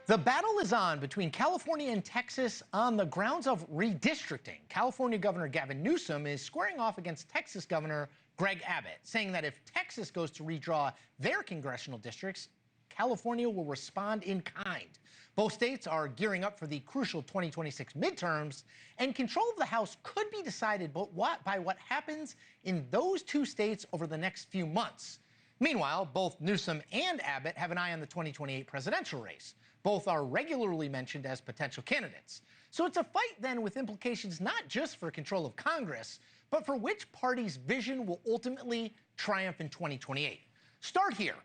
The battle is on between California and Texas on the grounds of redistricting. California Governor Gavin Newsom is squaring off against Texas Governor Greg Abbott, saying that if Texas goes to redraw their congressional districts, California will respond in kind. Both states are gearing up for the crucial 2026 midterms, and control of the House could be decided by what happens in those two states over the next few months. Meanwhile, both Newsom and Abbott have an eye on the 2028 presidential race. Both are regularly mentioned as potential candidates. So it's a fight then with implications not just for control of Congress, but for which party's vision will ultimately triumph in 2028. Start here.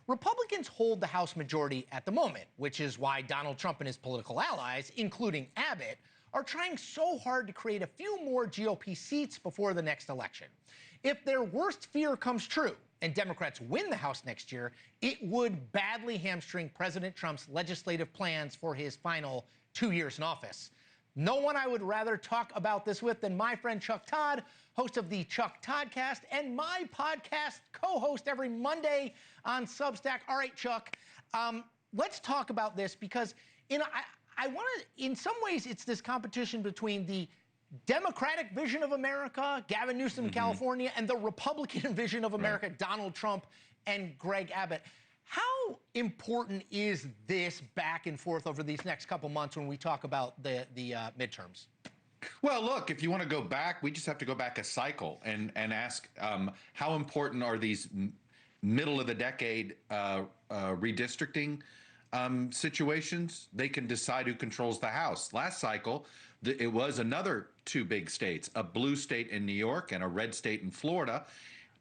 Republicans hold the House majority at the moment, which is why Donald Trump and his political allies, including Abbott, are trying so hard to create a few more GOP seats before the next election. If their worst fear comes true, and Democrats win the House next year, it would badly hamstring President Trump's legislative plans for his final 2 years in office. No one I would rather talk about this with than my friend Chuck Todd, host of the Chuck Toddcast, and my podcast co-host every Monday on Substack. All right, Chuck, let's talk about this because I want to, in some ways, it's this competition between the Democratic vision of America, Gavin Newsom in California, and the Republican vision of America, Donald Trump and Greg Abbott. How important is this back and forth over these next couple months when we talk about the midterms? Well, look, if you want to go back, we just have to go back a cycle and ask how important are these middle of the decade redistricting situations. They can decide who controls the House. Last cycle, it was another two big states, a blue state in New York and a red state in Florida.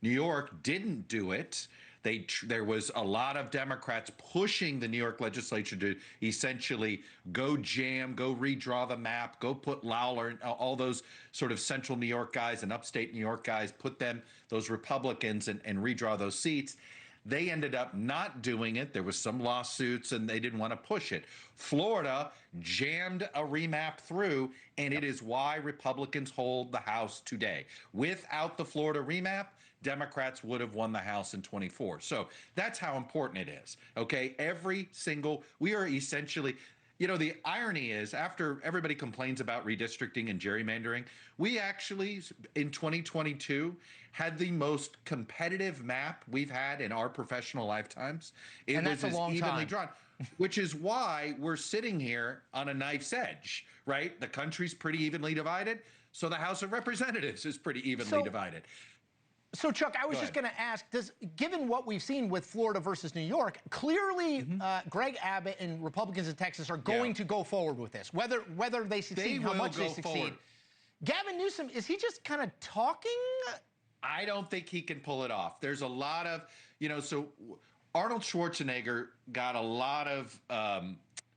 New York didn't do it. There was a lot of Democrats pushing the New York legislature to essentially go redraw the map, go put Lawler and all those sort of central New York guys and upstate New York guys, put them, those Republicans, and redraw those seats. They ended up not doing it. There was some lawsuits and they didn't want to push it. Florida jammed a remap through, and it is why Republicans hold the House today. Without the Florida remap, Democrats would have won the House in 24. So that's how important it is. Okay, we are essentially, the irony is after everybody complains about redistricting and gerrymandering, we actually, in 2022, had the most competitive map we've had in our professional lifetimes. And that's a long evenly time. drawn, which is why we're sitting here on a knife's edge, right? The country's pretty evenly divided, so the House of Representatives is pretty evenly divided. So, Chuck, I was just going to ask, given what we've seen with Florida versus New York, clearly Greg Abbott and Republicans in Texas are going to go forward with this, whether they succeed, how much they succeed. Forward. Gavin Newsom, is he just kind of talking? I don't think he can pull it off. There's a lot of, so Arnold Schwarzenegger got a lot of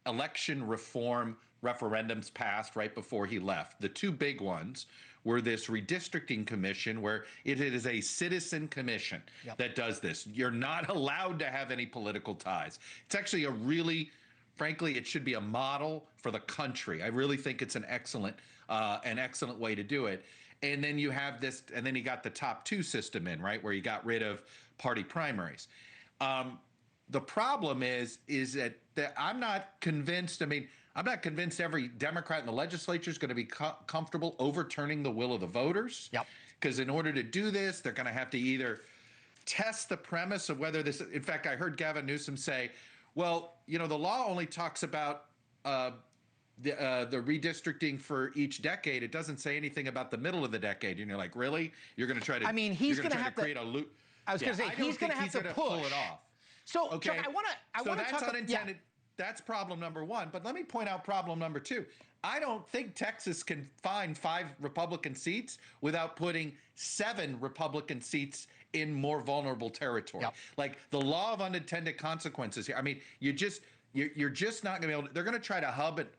election reform referendums passed right before he left. The two big ones were this redistricting commission, where it is a citizen commission that does this. You're not allowed to have any political ties. It's actually frankly, it should be a model for the country. I really think it's an excellent way to do it. And then you have this, and then you got the top two system in, right, where you got rid of party primaries. The problem is that I'm not convinced. I'm not convinced every Democrat in the legislature is going to be comfortable overturning the will of the voters. Because in order to do this, they're going to have to either test the premise of whether this. In fact, I heard Gavin Newsom say, well, the law only talks about the redistricting for each decade. It doesn't say anything about the middle of the decade. And you're like, really? You're going to try to? He's going to have to create a loop. I was going to say he's going to have to pull it off. So, Chuck, I want to talk. That's unintended. That's problem number one. But let me point out problem number two. I don't think Texas can find 5 Republican seats without putting 7 Republican seats in more vulnerable territory. Like the law of unintended consequences here. You're just not going to be able to. They're going to try to hub it.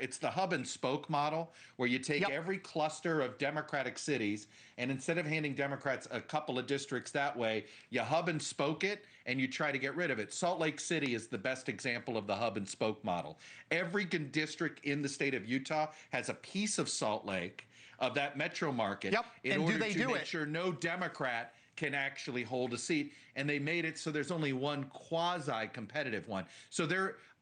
It's the hub and spoke model, where you take every cluster of Democratic cities, and instead of handing Democrats a couple of districts that way, you hub and spoke it, and you try to get rid of it. Salt Lake City is the best example of the hub and spoke model. Every district in the state of Utah has a piece of Salt Lake, of that metro market, in order to make sure no Democrat can actually hold a seat, and they made it so there's only one quasi-competitive one. So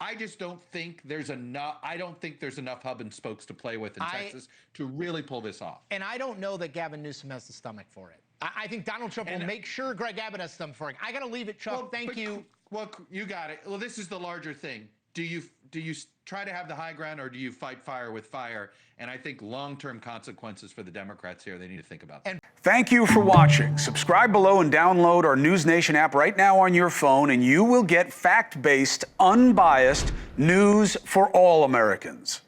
I just don't think there's enough. I don't think there's enough hub and spokes to play with in Texas to really pull this off. And I don't know that Gavin Newsom has the stomach for it. I think Donald Trump will make sure Greg Abbott has stomach for it. I got to leave it, Chuck. Well, Thank you. Well, you got it. Well, this is the larger thing. Do you try to have the high ground, or do you fight fire with fire? And I think long-term consequences for the Democrats here, they need to think about that. Thank you for watching. Subscribe below and download our NewsNation app right now on your phone, and you will get fact-based, unbiased news for all Americans.